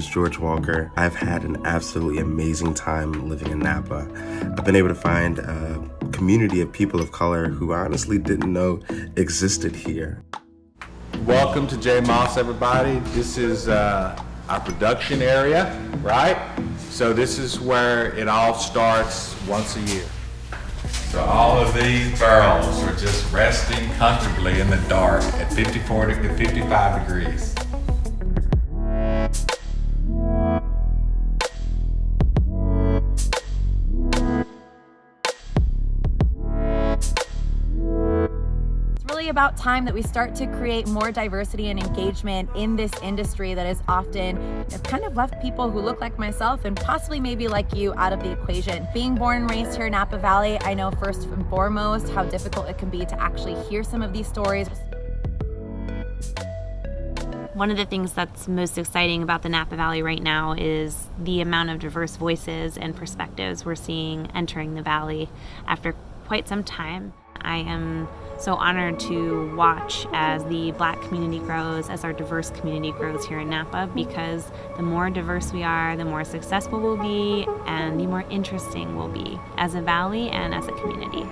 is George Walker. I've had an absolutely amazing time living in Napa. I've been able to find a community of people of color who I honestly didn't know existed here. Welcome to J.Moss, everybody. This is our production area, right? So this is where it all starts once a year. So all of these barrels are just resting comfortably in the dark at 54 to 55 degrees. About time that we start to create more diversity and engagement in this industry that is often kind of left people who look like myself and possibly maybe like you out of the equation. Being born and raised here in Napa Valley, I know first and foremost how difficult it can be to actually hear some of these stories. One of the things that's most exciting about the Napa Valley right now is the amount of diverse voices and perspectives we're seeing entering the valley after quite some time. I am so honored to watch as the Black community grows, as our diverse community grows here in Napa, because the more diverse we are, the more successful we'll be, and the more interesting we'll be as a valley and as a community.